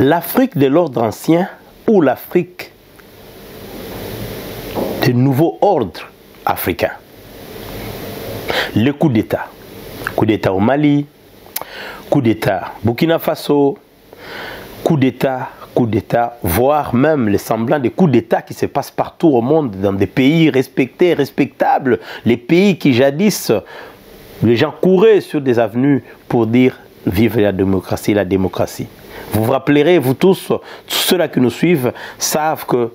l'Afrique de l'ordre ancien ou l'Afrique du nouveau ordre africain. Le coup d'État. Coup d'État au Mali, coup d'État Burkina Faso, coup d'État, voire même les semblants de coups d'État qui se passent partout au monde, dans des pays respectés, respectables, les pays qui jadis, les gens couraient sur des avenues pour dire « vive la démocratie, la démocratie ». Vous vous rappellerez, vous tous ceux-là qui nous suivent, savent que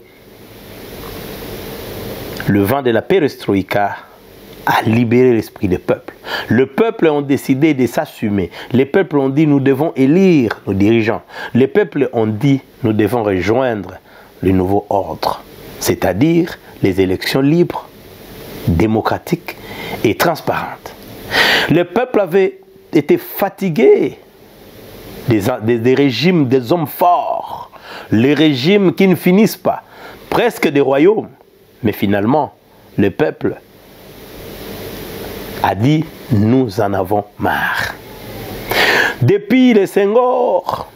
le vent de la perestroïka a libéré l'esprit des peuples. Le peuple ont décidé de s'assumer. Les peuples ont dit nous devons élire nos dirigeants. Les peuples ont dit nous devons rejoindre le nouveau ordre, c'est-à-dire les élections libres, démocratiques et transparentes. Le peuple avait été fatigué des régimes des hommes forts, les régimes qui ne finissent pas, presque des royaumes. Mais finalement, le peuple a dit nous en avons marre. Depuis les Senghor,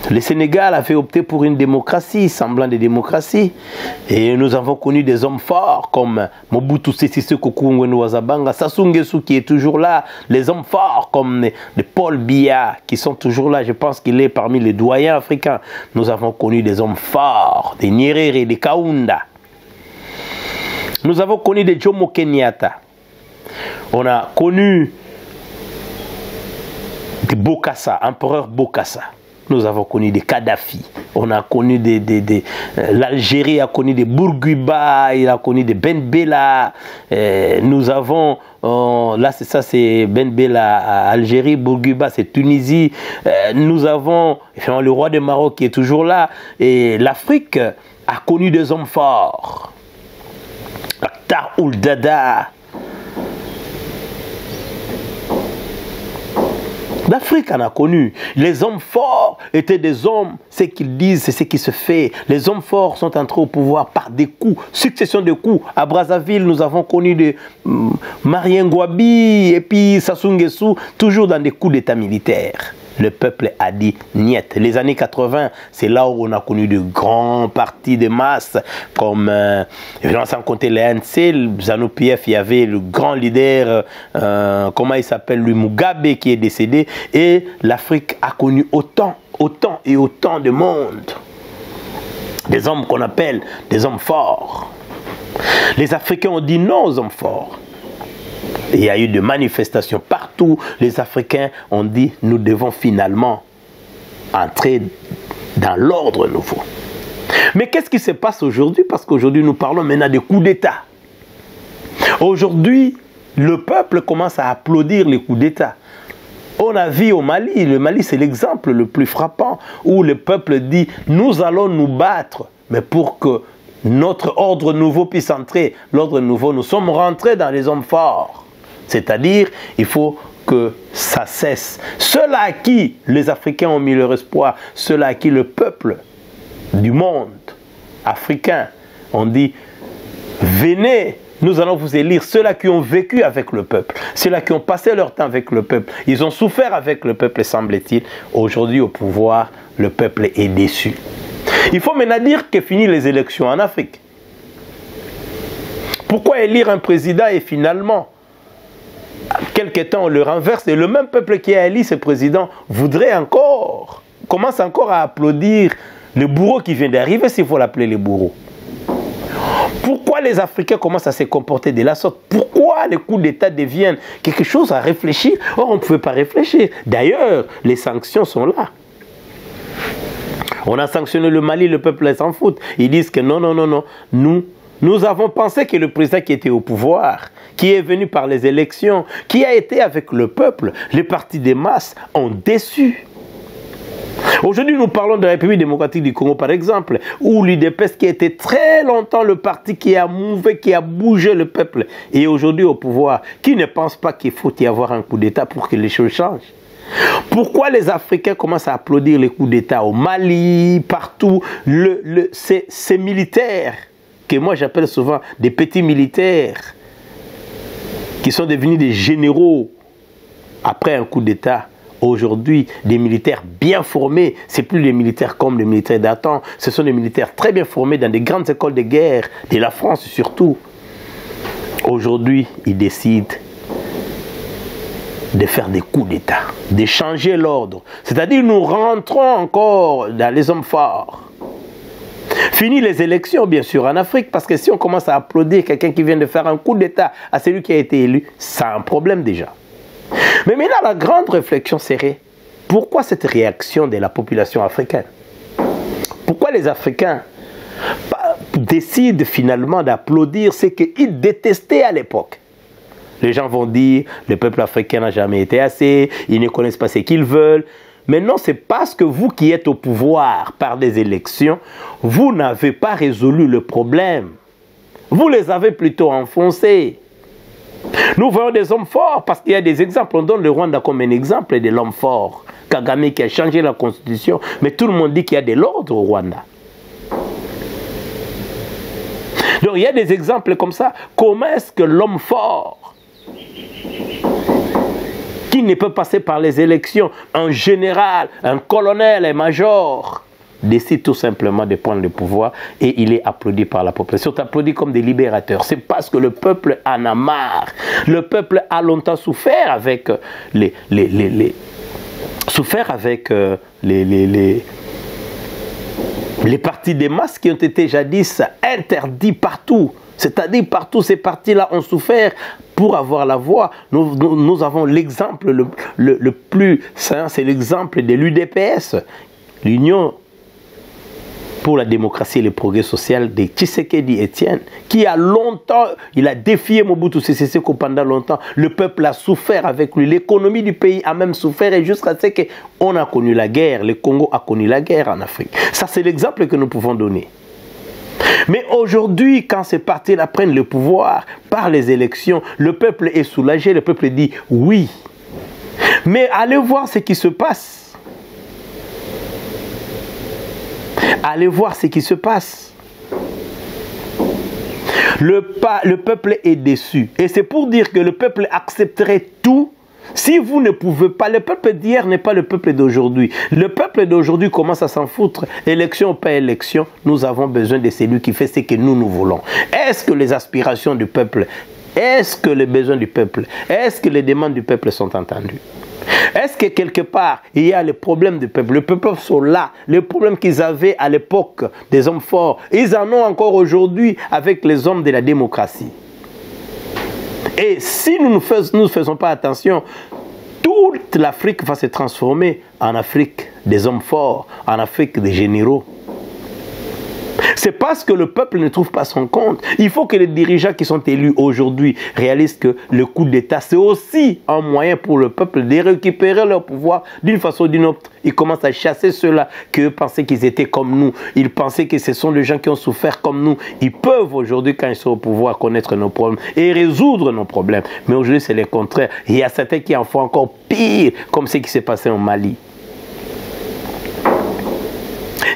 le Sénégal avait opté pour une démocratie, semblant de démocratie, et nous avons connu des hommes forts comme Mobutu Sese Seko Ngwendo wa Zabanga, Sassou Nguesso qui est toujours là, les hommes forts comme les Paul Biya qui sont toujours là, je pense qu'il est parmi les doyens africains. Nous avons connu des hommes forts, des Nyerere, des Kaunda. Nous avons connu des Jomo Kenyatta. On a connu des Bokassa, empereur Bokassa. Nous avons connu des Kadhafi. On a connu l'Algérie a connu des Bourguiba, il a connu des Ben Bella. Nous avons, là c'est ça, c'est Ben Bella, Algérie, Bourguiba, c'est Tunisie. Nous avons le roi de Maroc qui est toujours là. Et l'Afrique a connu des hommes forts. Akhtar Ould Dada. L'Afrique en a connu. Les hommes forts étaient des hommes, ce qu'ils disent, c'est ce qui se fait. Les hommes forts sont entrés au pouvoir par des coups, succession de coups. À Brazzaville, nous avons connu des Marien Ngouabi et puis Sassou Nguesso, toujours dans des coups d'état militaires. Le peuple a dit niet. Les années 80, c'est là où on a connu de grands partis de masse, comme, évidemment sans compter l'ANC, ZANU-PF, il y avait le grand leader, comment il s'appelle, lui, Mugabe, qui est décédé, et l'Afrique a connu autant de monde. Des hommes qu'on appelle des hommes forts. Les Africains ont dit non aux hommes forts. Il y a eu des manifestations partout. Les Africains ont dit nous devons finalement entrer dans l'ordre nouveau. Mais qu'est-ce qui se passe aujourd'hui? Parce qu'aujourd'hui nous parlons maintenant des coups d'État. Aujourd'hui, le peuple commence à applaudir les coups d'État. On a vu au Mali, le Mali c'est l'exemple le plus frappant où le peuple dit nous allons nous battre, mais pour que notre ordre nouveau puisse entrer, l'ordre nouveau, nous sommes rentrés dans les hommes forts. C'est-à-dire, il faut que ça cesse. Ceux-là à qui les Africains ont mis leur espoir, ceux-là à qui le peuple du monde africain ont dit, venez, nous allons vous élire. Ceux-là qui ont vécu avec le peuple, ceux-là qui ont passé leur temps avec le peuple, ils ont souffert avec le peuple, semble-t-il. Aujourd'hui, au pouvoir, le peuple est déçu. Il faut maintenant dire que fini les élections en Afrique. Pourquoi élire un président et finalement, quelque temps on le renverse et le même peuple qui a élu ce président voudrait encore, commence encore à applaudir le bourreau qui vient d'arriver, s'il faut l'appeler le bourreau. Pourquoi les Africains commencent à se comporter de la sorte? Pourquoi les coups d'État deviennent quelque chose à réfléchir? Or, on ne pouvait pas réfléchir. D'ailleurs, les sanctions sont là. On a sanctionné le Mali, le peuple s'en fout. Ils disent que non, non, non, non. Nous avons pensé que le président qui était au pouvoir, qui est venu par les élections, qui a été avec le peuple, les partis des masses ont déçu. Aujourd'hui, nous parlons de la République démocratique du Congo, par exemple, où l'UDPS qui était très longtemps le parti qui a mouvé, qui a bougé le peuple, et aujourd'hui au pouvoir, qui ne pense pas qu'il faut y avoir un coup d'État pour que les choses changent. Pourquoi les Africains commencent à applaudir les coups d'État au Mali, partout, ces militaires, que moi j'appelle souvent des petits militaires, qui sont devenus des généraux après un coup d'État, aujourd'hui des militaires bien formés. Ce n'est plus des militaires comme les militaires d'antan. Ce sont des militaires très bien formés dans des grandes écoles de guerre, de la France surtout. Aujourd'hui, ils décident de faire des coups d'État, de changer l'ordre. C'est-à-dire nous rentrons encore dans les hommes forts. Fini les élections, bien sûr, en Afrique, parce que si on commence à applaudir quelqu'un qui vient de faire un coup d'État à celui qui a été élu, ça a un problème déjà. Mais maintenant, la grande réflexion serait, pourquoi cette réaction de la population africaine? Pourquoi les Africains décident finalement d'applaudir ce qu'ils détestaient à l'époque? Les gens vont dire, le peuple africain n'a jamais été assez, ils ne connaissent pas ce qu'ils veulent. Mais non, c'est parce que vous qui êtes au pouvoir par des élections, vous n'avez pas résolu le problème. Vous les avez plutôt enfoncés. Nous voyons des hommes forts parce qu'il y a des exemples. On donne le Rwanda comme un exemple de l'homme fort. Kagame qui a changé la constitution, mais tout le monde dit qu'il y a de l'ordre au Rwanda. Donc il y a des exemples comme ça. Comment est-ce que l'homme fort, qui ne peut passer par les élections, un général, un colonel, un major, décide tout simplement de prendre le pouvoir et il est applaudi par la population. C'est applaudi comme des libérateurs. C'est parce que le peuple en a marre. Le peuple a longtemps souffert avec les partis des masses qui ont été jadis interdits partout. C'est-à-dire partout ces partis-là ont souffert pour avoir la voix. Nous avons l'exemple le plus sain, c'est l'exemple de l'UDPS, l'Union pour la démocratie et le progrès social de Tshisekedi Etienne, qui a longtemps, il a défié Mobutu Sese Seko pendant longtemps. Le peuple a souffert avec lui, l'économie du pays a même souffert et jusqu'à ce qu'on a connu la guerre, le Congo a connu la guerre en Afrique. Ça c'est l'exemple que nous pouvons donner. Mais aujourd'hui, quand ces partis-là prennent le pouvoir par les élections, le peuple est soulagé, le peuple dit oui. Mais allez voir ce qui se passe. Allez voir ce qui se passe. Le peuple est déçu. Et c'est pour dire que le peuple accepterait tout. Si vous ne pouvez pas, le peuple d'hier n'est pas le peuple d'aujourd'hui. Le peuple d'aujourd'hui commence à s'en foutre. Élection ou pas élection, nous avons besoin de celui qui fait ce que nous voulons. Est-ce que les aspirations du peuple, est-ce que les besoins du peuple, est-ce que les demandes du peuple sont entendues? Est-ce que quelque part, il y a les problèmes du peuple? Les peuples sont là. Les problèmes qu'ils avaient à l'époque des hommes forts, ils en ont encore aujourd'hui avec les hommes de la démocratie. Et si nous ne faisons pas attention, toute l'Afrique va se transformer en Afrique des hommes forts, en Afrique des généraux. C'est parce que le peuple ne trouve pas son compte. Il faut que les dirigeants qui sont élus aujourd'hui réalisent que le coup d'État, c'est aussi un moyen pour le peuple de récupérer leur pouvoir d'une façon ou d'une autre. Ils commencent à chasser ceux-là qui pensaient qu'ils étaient comme nous. Ils pensaient que ce sont les gens qui ont souffert comme nous. Ils peuvent aujourd'hui, quand ils sont au pouvoir, connaître nos problèmes et résoudre nos problèmes. Mais aujourd'hui, c'est le contraire. Il y a certains qui en font encore pire, comme ce qui s'est passé au Mali.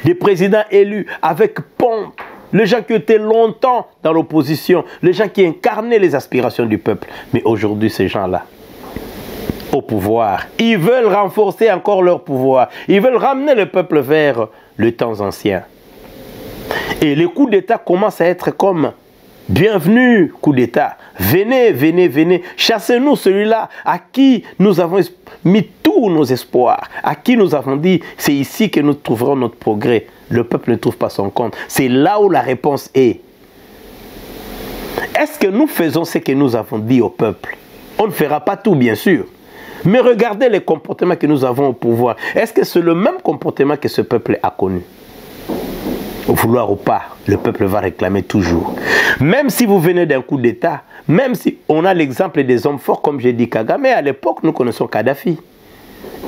Des présidents élus avec pompe, les gens qui étaient longtemps dans l'opposition, les gens qui incarnaient les aspirations du peuple. Mais aujourd'hui, ces gens-là, au pouvoir, ils veulent renforcer encore leur pouvoir. Ils veulent ramener le peuple vers le temps ancien. Et les coups d'État commencent à être comme bienvenue, coup d'État. Venez, venez, venez. Chassez-nous celui-là à qui nous avons mis tous nos espoirs, à qui nous avons dit, c'est ici que nous trouverons notre progrès. Le peuple ne trouve pas son compte. C'est là où la réponse est. Est-ce que nous faisons ce que nous avons dit au peuple? On ne fera pas tout, bien sûr. Mais regardez les comportements que nous avons au pouvoir. Est-ce que c'est le même comportement que ce peuple a connu? Vouloir ou pas, le peuple va réclamer toujours. Même si vous venez d'un coup d'État, même si on a l'exemple des hommes forts, comme j'ai dit Kagame, à l'époque, nous connaissons Kadhafi.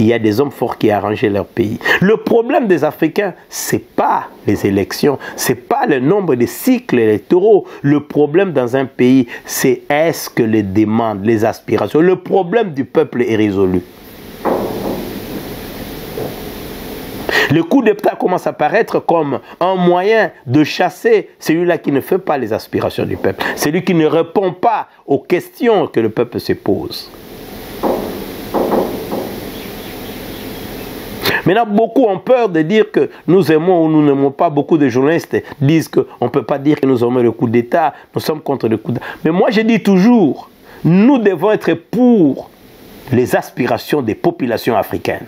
Il y a des hommes forts qui arrangeaient leur pays. Le problème des Africains, ce n'est pas les élections, ce n'est pas le nombre de cycles électoraux. Le problème dans un pays, c'est est-ce que les demandes, les aspirations, le problème du peuple est résolu. Le coup d'État commence à paraître comme un moyen de chasser celui-là qui ne fait pas les aspirations du peuple, celui qui ne répond pas aux questions que le peuple se pose. Maintenant, beaucoup ont peur de dire que nous aimons ou nous n'aimons pas. Beaucoup de journalistes disent qu'on ne peut pas dire que nous aimons le coup d'État, nous sommes contre le coup d'État. Mais moi, je dis toujours, nous devons être pour les aspirations des populations africaines.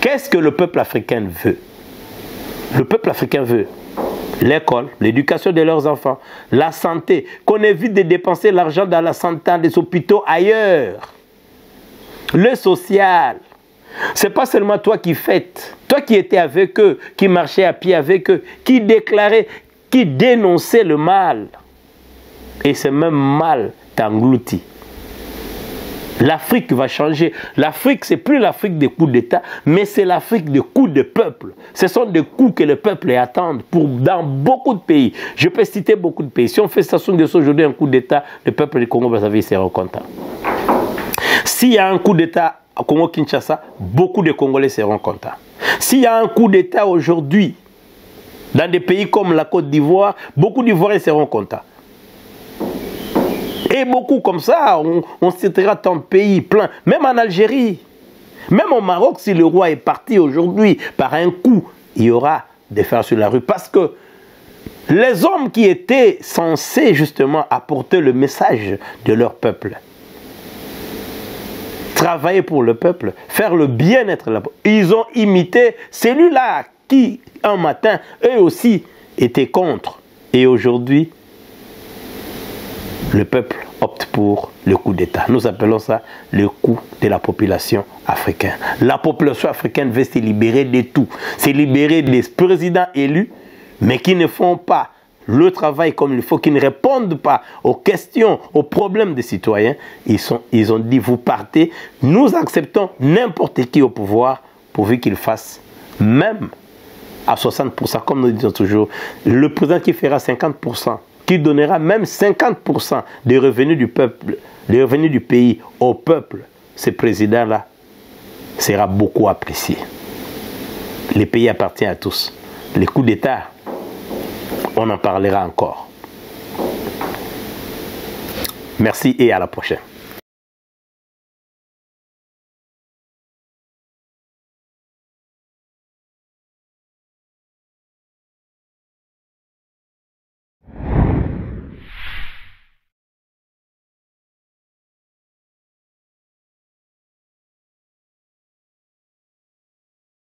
Qu'est-ce que le peuple africain veut? Le peuple africain veut l'école, l'éducation de leurs enfants, la santé, qu'on évite de dépenser l'argent dans la santé, dans les hôpitaux, ailleurs. Le social. Ce n'est pas seulement toi qui fêtes, toi qui étais avec eux, qui marchais à pied avec eux, qui déclarait, qui dénonçait le mal. Et ce même mal t'engloutit. L'Afrique va changer. L'Afrique, ce n'est plus l'Afrique des coups d'État, mais c'est l'Afrique des coups de peuple. Ce sont des coups que le peuple attend dans beaucoup de pays. Je peux citer beaucoup de pays. Si on fait Sassou Nguesso aujourd'hui un coup d'État, le peuple du Congo-Brazzaville sera content. S'il y a un coup d'État au Congo-Kinshasa, beaucoup de Congolais seront contents. S'il y a un coup d'État aujourd'hui, dans des pays comme la Côte d'Ivoire, beaucoup d'Ivoiriens seront contents. Et beaucoup comme ça, on citera tant de pays plein, même en Algérie, même au Maroc, si le roi est parti aujourd'hui par un coup, il y aura des fers sur la rue. Parce que les hommes qui étaient censés justement apporter le message de leur peuple, travailler pour le peuple, faire le bien-être là-bas, ils ont imité celui-là qui, un matin, eux aussi, étaient contre. Et aujourd'hui, le peuple opte pour le coup d'État. Nous appelons ça le coup de la population africaine. La population africaine veut se libérer de tout. Se libérer des présidents élus, mais qui ne font pas le travail comme il faut, qui ne répondent pas aux questions, aux problèmes des citoyens. Ils ont dit, vous partez, nous acceptons n'importe qui au pouvoir, pourvu qu'il fasse même à 60%, comme nous disons toujours, le président qui fera 50%, qui donnera même 50% des revenus du peuple, des revenus du pays au peuple, ce président-là sera beaucoup apprécié. Le pays appartient à tous. Les coups d'État, on en parlera encore. Merci et à la prochaine.